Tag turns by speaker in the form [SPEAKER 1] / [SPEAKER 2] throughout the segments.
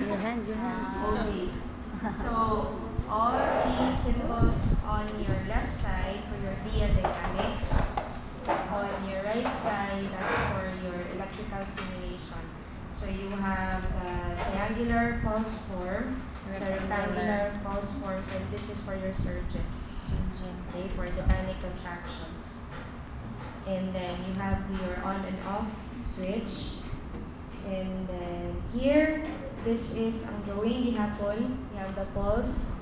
[SPEAKER 1] Your hand.
[SPEAKER 2] Okay. So, all the symbols on your left side for your dia dynamics. On your right side, that's for your electrical stimulation. So you have the triangular pulse form, the rectangular pulse forms, and this is for your surges. Okay, for tetanic contractions. And then you have your on and off switch. And then here, this is ang drawing gihapon. You have the pulse,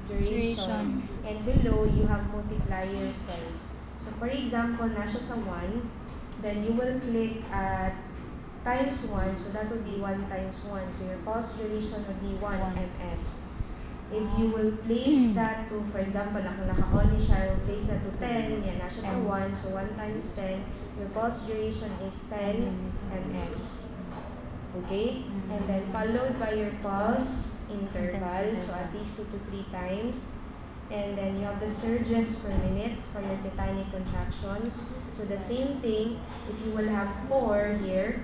[SPEAKER 2] duration, and below you have multiplier cells. So for example, nasa sa 1, then you will click at times 1, so that would be 1 times 1. So your pulse duration would be 1 ms. If you will place that to, for example, kung naka-on siya, you will place that to 10, yan, nasa sa 1, so 1 times 10, your pulse duration is 10 ms. Okay? And then followed by your pulse interval, so at least 2 to 3 times. And then you have the surges per minute for your tetanic contractions. So the same thing, if you will have 4 here,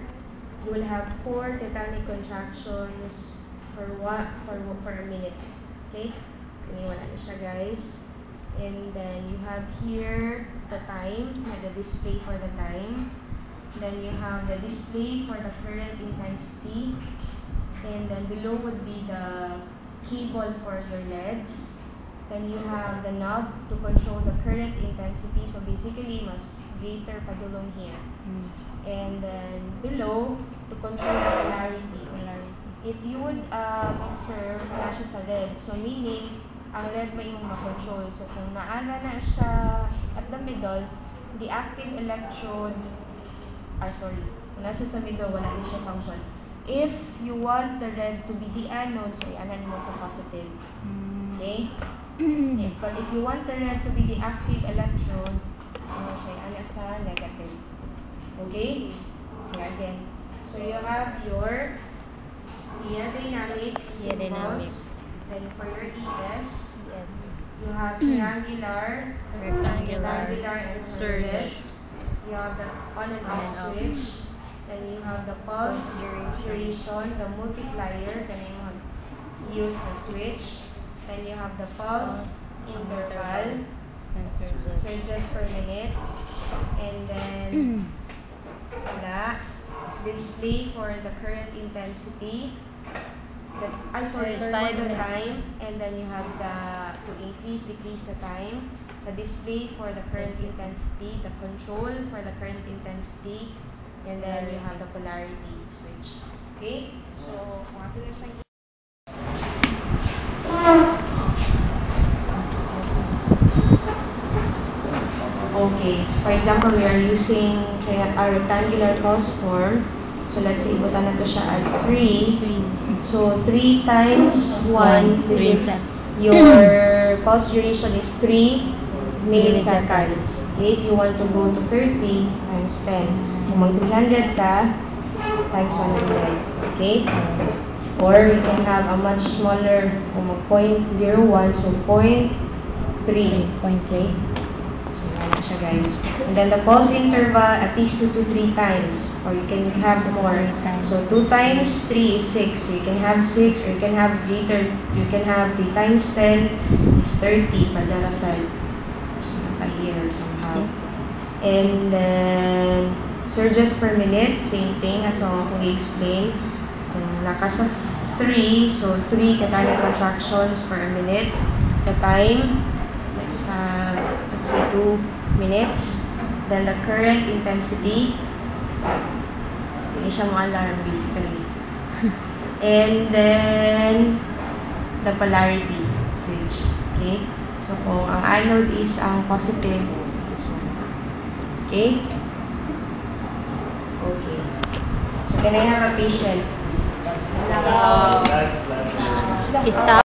[SPEAKER 2] you will have 4 tetanic contractions for a minute. Okay? Wala na siya, guys. And then you have here the time, the display for the time. Then you have the display for the current intensity. And then below would be the cable for your LEDs. Then you have the knob to control the current intensity. So basically, mas greater padulong here. And then below, to control the polarity. If you would observe, na siya sa red. So meaning, ang red may imong makontrol. So kung naana na siya at the middle, the active electrode, kung nasa sa middle, wala din siya function. If you want the red to be the anode, so ianan mo sa positive. Okay? But if you want the red to be the active electrode, siya ianan sa negative. Okay? Again. So you have your dynamics. Then for your ES, you have triangular, rectangular, and surges. You have the on and off switch. Then you have the pulse duration, the multiplier, then you have use the switch. Then you have the pulse interval, surges per minute. And then display for the current intensity. For the time, and then you have to increase, decrease the time, the display for the current intensity, the control for the current intensity, and then you have the polarity switch. Okay? So, kung ato na siya okay, so for example, we are using a rectangular pulse form. So let's say, ibutan na to siya at 3. So 3 times 1, this is your pulse duration is 3 milliseconds. Okay, if you want to go to 30 times 10, kung mag 300 ka, times 100. Okay? Or we can have a much smaller, kung mag 0.01, so 0.3. Okay? So, wala siya, guys. And then the pulse interval, at least 2 to 3 times. Or you can have more. So, 2 times 3 is 6. So, you can have 6 or you can have greater. You can have 3 times 10 is 30. Padalasan. So, here somehow. And then, surges per minute, same thing as akong i-explain. Kung nakasa 3, so 3 tetanic contractions per minute. The time, let's say 2 minutes. Then the current intensity, hindi siya mga alarm basically. And then the polarity switch. Okay? So kung ang anode is ang positive, this one. Okay? Okay. So can I have a patient?
[SPEAKER 1] Stop.